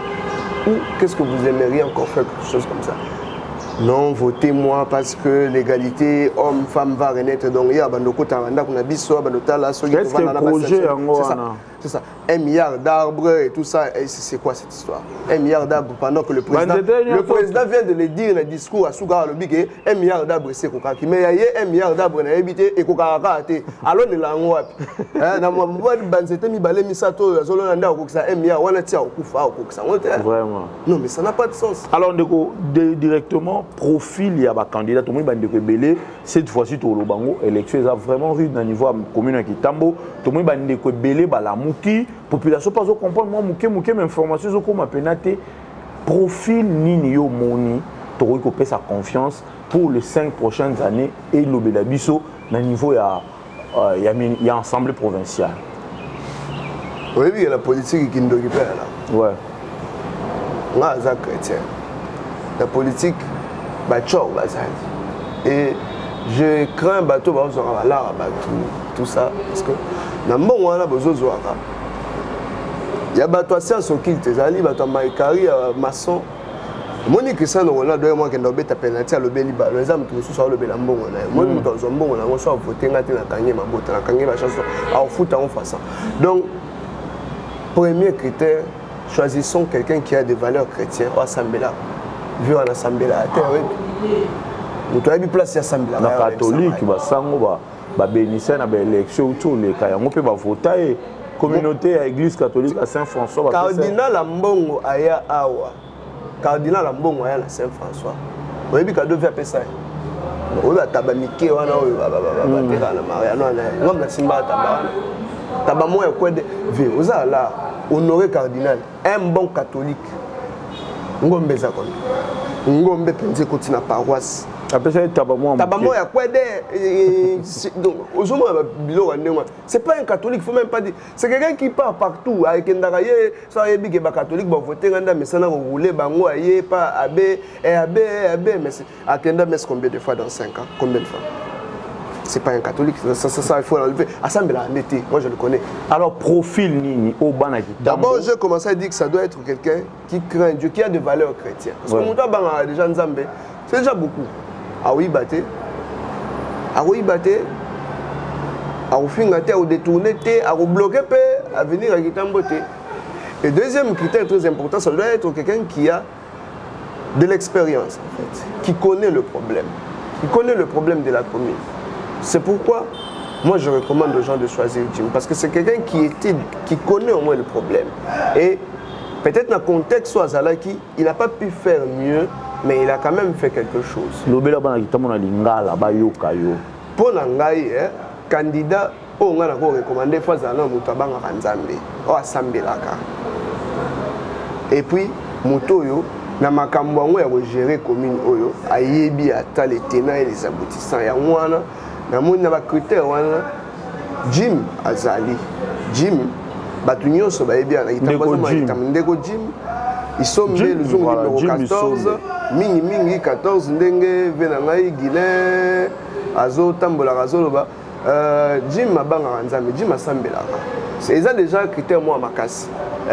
ou qu'est-ce que vous aimeriez encore faire, quelque chose comme ça? Non, votez-moi parce que l'égalité homme-femme va renaître. Donc, il y a c'est ça. 1 milliard d'arbres et tout ça. C'est quoi cette histoire? 1 milliard d'arbres pendant que le président vient de le dire dans le discours à Souga Alobi que 1 milliard d'arbres c'est quoi? Mais il y a 1 milliard d'arbres à éviter et quoi? Alors, il y a un milliard. Vraiment. Non, mais ça n'a pas de sens. Alors, directement, profil, il y a un candidat, tout le monde est belé. Cette fois-ci, tout le bango, l'élection est vraiment rude au niveau commune qui Tambo. Tout le monde est belé, la mouki. Population pas comprendre, moi, mouki, mais information, je comme pénaté. Profil, ni yo moni, tu as sa confiance pour les 5 prochaines années et l'obélabiso, au niveau, il y a assemblée provinciale. Oui, il y a la politique qui nous occupe là. Ouais. Moi, je suis chrétien. La politique, et je crains un bateau, tout ça. Parce que dans le monde, il y a des sciences qui sont allés, il y a des maçons. Moni Christian Ronaldo et moi qui n'ont pas pénalité à l'obéli, les hommes qui sont le bélambon. Moi, nous sommes bons, on soit voté, on a gagné ma botte, on a gagné ma chanson, on fout en façon. Donc, premier critère, choisissons quelqu'un qui a des valeurs chrétiennes au Assemblée. Vu en Assemblée à terre, nous avons place à l'Assemblée. Les catholiques, ils bénissent dans l'élection, les caillons, on peut voter. Communauté à l'église catholique à Saint-François. Cardinal Ambongo aya awa. Cardinal Ambongo aya à Saint-François. Vous avez vu qu'il devait appeler ça. Vous avez tabanike wana vous avez là honoré cardinal, un bon catholique. Ngombe za kono. Ngombe penze kotina paroisse. C'est pas un catholique, il ne faut même pas dire. C'est quelqu'un qui part partout. Avec un catholique, voter, mais ça n'a pas roulé, pas abbé, mais combien de fois dans 5 ans? Combien de fois? C'est pas un catholique, ça il faut l'enlever. Assemblée en été, moi je le connais. Alors, profil Nini, au Banaki. D'abord, je commence à dire que ça doit être quelqu'un qui craint Dieu, qui a des valeurs chrétiennes. Parce que mon a déjà Nzambé, c'est déjà beaucoup. Ah oui, batté. Ah oui, batté. À finir, à détourner, à bloquer, à venir à Kitamboté. Et deuxième critère très important, ça doit être quelqu'un qui a de l'expérience, en fait, qui connaît le problème. Qui connaît le problème de la commune. C'est pourquoi moi je recommande aux gens de choisir Jim. Parce que c'est quelqu'un qui connaît au moins le problème. Et peut-être dans le contexte soit Zalaki, il n'a pas pu faire mieux, mais il a quand même fait quelque chose. Pour l'Angaï, candidat, on a recommandé Fazana Moutabanga Nzambe, au Assemblée. Et puis, Moutoyo, na makambo ya gérer commune oyo ayebi ata les tenants et les aboutissants ya mwana na moni na ba critère wana Jim azali Jim batu nyonso bayebi ana itambazo ndeko Jim isombe le jour numéro 14 mingi 14 ndenge vena ngai Guilin azo tambola azoloba Jim abanga nzambe Jim asambelaka c'est déjà critère moi makasi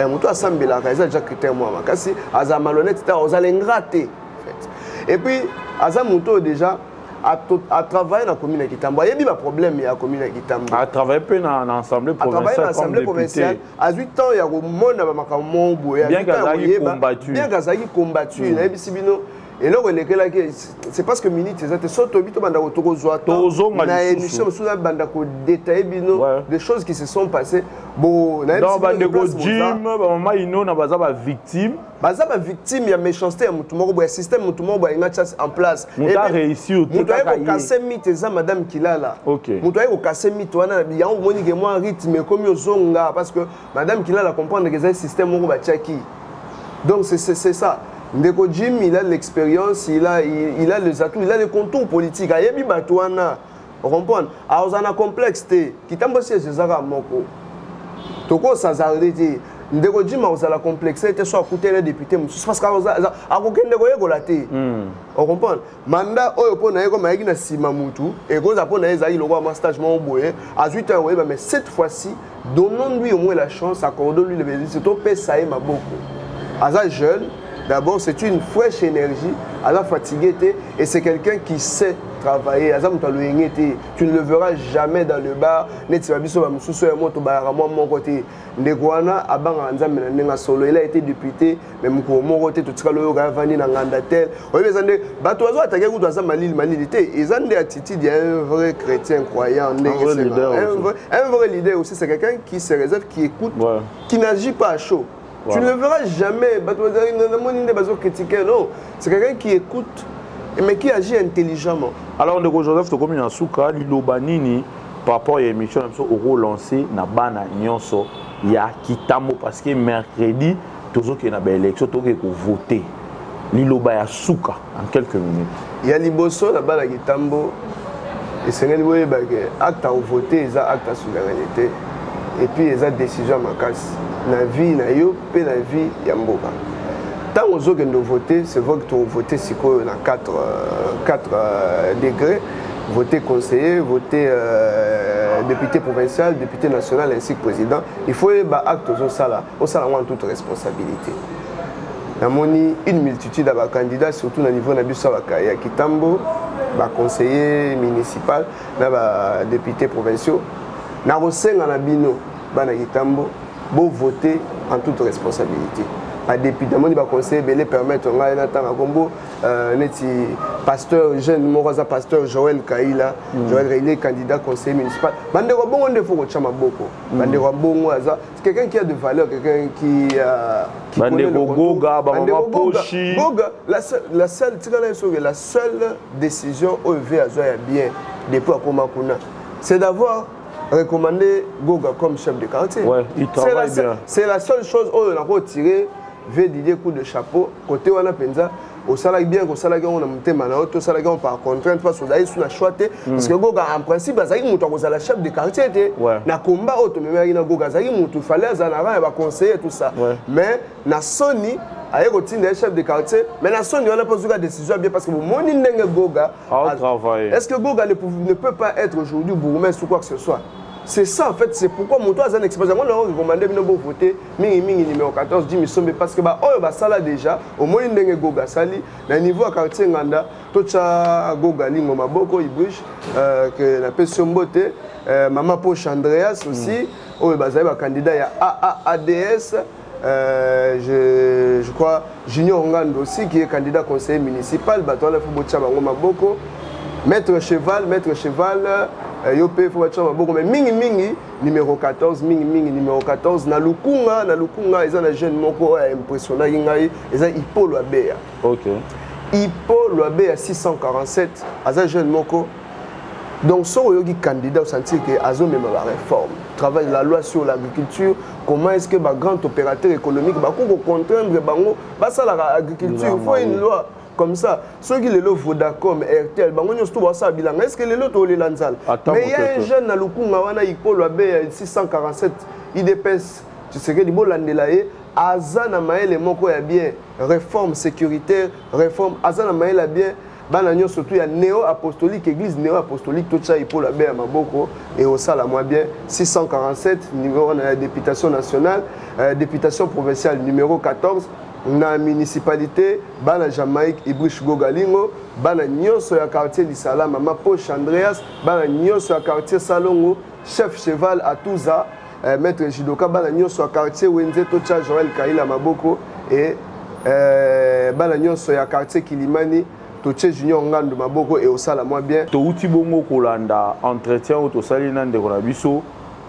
mutu asambelaka eza déjà critère moi makasi aza malhonnête ta ozala ingraté en fait. Et puis aza mutu déjà a travaillé dans la commune de Kitambo. Il y a eu un problème dans la commune de Kitambo. A travaillé dans l'Assemblée provinciale. À 8 ans, il y a eu un monde bien qu'Azaki combattu. Bien qu'Azaki combattu. Et là, c'est parce que Minute, c'est surtout des choses qui se sont passées. Bon, Jim, maman Ino n'a pas victime. Baza victime il y a méchanceté il y a système en place. Il a réussi au tout casser mythe ça madame Kilala. OK. Mutu ayo casser mythe wana il y a moni que moi rythme comme yo zonga parce que madame Kilala comprendre que c'est un système moko ba tchaki. Donc c'est ça. Ndeko Jim il a l'expérience, il a les atouts, il a les contours politiques. Ayebi batwana. On comprend. A ozana complexité. Kitambo c'est zaka moko. Toko sazarité. ndeko Jima ozala complexité soit côté les députés parce que a kokende ko yegolate on comprend mandat oyo pona yeko mayaki na sima mutu et koza pona ezali loko ma stage mo boye à 8 ans mais cette fois-ci donnons-lui au moins la chance accordons-lui le bénéfice c'est au PSAE maboko aza jeune d'abord c'est une fraîche énergie aza fatigué et c'est quelqu'un qui sait travailler aza mutu aloyengete tu ne le verras jamais dans le bar neti babiso ba mususu ya moto ba ramo mon côté ndekwana abanga nzambe na ndenga solo il a été député mais muko mon côté tout ça lo ga vandi na nganda tel oyo zande bato bazo attaquer kutu aza malili te ezande attitude ya un vrai chrétien croyant un vrai leader aussi c'est quelqu'un qui se réserve qui écoute qui n'agit pas à chaud. Tu ne le verras jamais. Non, c'est quelqu'un qui écoute, mais qui agit intelligemment. Alors, de Joseph, comme il y a un souka, l'Ilobanini, par rapport à l'émission, on a lancé na bana nyonso ya kitamo parce que mercredi, toujours qu'il y a une élection, tout le monde voter. L'Iloba ya souka en quelques minutes. Il y a l'Iboso na bana kitambo et c'est un acte à voter, c'est acte à souveraineté et puis c'est décision à ma casse. La vie na yo pe la vie ya mboka tant aux autres de voter c'est vrai que tu voter si quoi na 4 degrés voter conseiller voter député provincial député national ainsi que président il faut ba acte au sala en toute responsabilité na moni une multitude de candidats surtout na niveau na biso ya kitambo ba conseiller municipal na ba député provinciaux na rosenga na bino bana kitambo beau voter en toute responsabilité. À député, moi, je conseille de permettre à combo neti pasteur jeune Moraza pasteur Joël Kaila, Joël Kaila candidat conseiller municipal. Bande robon on faut que chama boko. Bande robon c'est quelqu'un qui a de valeur, quelqu'un qui connaît le Goga, Pochi. Goga, la seule décision au VAZOA bien depuis à Komakuna, c'est d'avoir recommandé Goga comme chef de quartier. Ouais, il travaille bien. C'est la seule chose où on a retiré Didier coup de chapeau côté wana penza au salaire bien au salaire on a monté mana auto salaire on par contrainte face aux aïs sur la choité parce que Goga en principe bazaki muto ko la chef de quartier na combat auto mais na Goga zaki muto fallait zanara et va conseiller tout ça mais na Sony aye kotinda chef de quartier mais na Sony on a posé la décision bien parce que mon ndenge Goga a travaillé. Est-ce que Goga ne peut pas être aujourd'hui bourgmestre ou quoi que ce soit? C'est ça en fait, c'est pourquoi mon toit a un expérience. Moi, je recommandé de voter mingi numéro 14 10 misombe parce que ça là déjà au moins ndenge Goga sali na niveau à quartier nganda tocha Goga lingo maboko ibush que la personne beauté maman Poche Andreas aussi oh bazali candidat ya AADS je crois Junior Ngando aussi qui est candidat conseiller municipal batola fobocha bango maboko maître cheval Yopé faut être beaucoup mais mingi numéro 14 mingi numéro 14 na lukunga ils ont un jeune moko impressionnant ngai ils ont Hippo Loabeya. OK. Hippo Loabeya 647 un jeune moko. Donc so yogi candidat au sentir que azo même la réforme. Travaille la loi sur l'agriculture, comment est-ce que ba grand opérateur économique ba ko contraindre bango ba ça l'agriculture, il faut une loi. Comme ça, ceux qui les lots Vodacom, RTL, est-ce que les lots les lanzal? Mais il y a un jeune à Lukunga, il peut le 647, il dépasse, tu sais que les mots l'andelaye, Azana Maël Moko a bien, réforme sécuritaire, réforme, Azana Maël a bien, Banagnon surtout, il y a néo-apostolique, église néo-apostolique, tout ça, il peut la bien à Maboko, et au Sala moins bien, 647, numéro de la députation nationale, députation provinciale numéro 14. Na municipalité bana Jamaïque Ibrish Gogalingo bana nyonso ya quartier Lisala Mama Poche Andreas bana nyonso ya quartier Salongo chef cheval Atouza maître Jidoka bana nyonso ya quartier Wenze Tocha Joël Kaila Maboko et bana nyonso ya quartier Kilimani Toche Junior Ngando Maboko et osala moi bien to uti bongo kolanda entretien auto salina ndeko na biso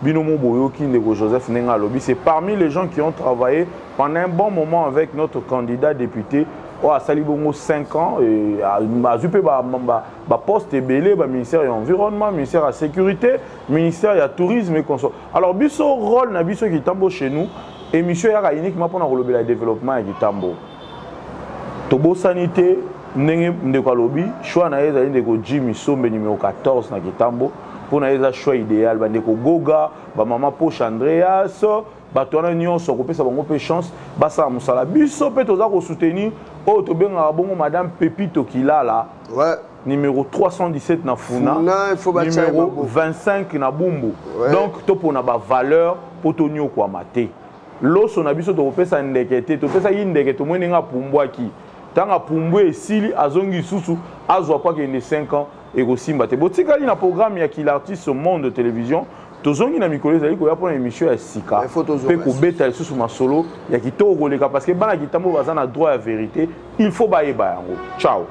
Binomo Boyoki Ndeko Joseph Nenga Lobby, c'est parmi les gens qui ont travaillé pendant un bon moment avec notre candidat député. À Salibongo 5 ans, et à Zupé, poste belé, ministère de l'environnement, ministère de la sécurité, ministère de tourisme et consort. Alors, biso rôle na biso qui tambo chez nous, émission yaka uniquement pour le développement et qui tambo. Tobo sanité, Ndeko Lobby, choix na ezali Ndeko Jimmy Sombe numéro 14 na Kitambo. pour na choix idéal bandeko Goga ba maman Poche Andreas bato wana nyonso kopesa bango pe chance basala mosala biso pe toza ko soutenir oyo tobengaka bongo madame Pepito Kilala numéro 317 na Funa numéro 25 na Bumbu donc topona ba valeur potonio kwa mate loso na biso tokopesa ndekete topesa yi ndekete tomoni nga pumbwaki tanga pumbwe esili azongi susu azwa kwa kende 5 ans ekosimba te botikali na programme ya Kila Artiste au monde de télévision tozongi na mikolo ezali koya mpona émission ya sika mpe kobeta lisusu masolo ya kitoko koleka parce que bana kitambo baza na droit ya vérité il faut bayeba yango ciao.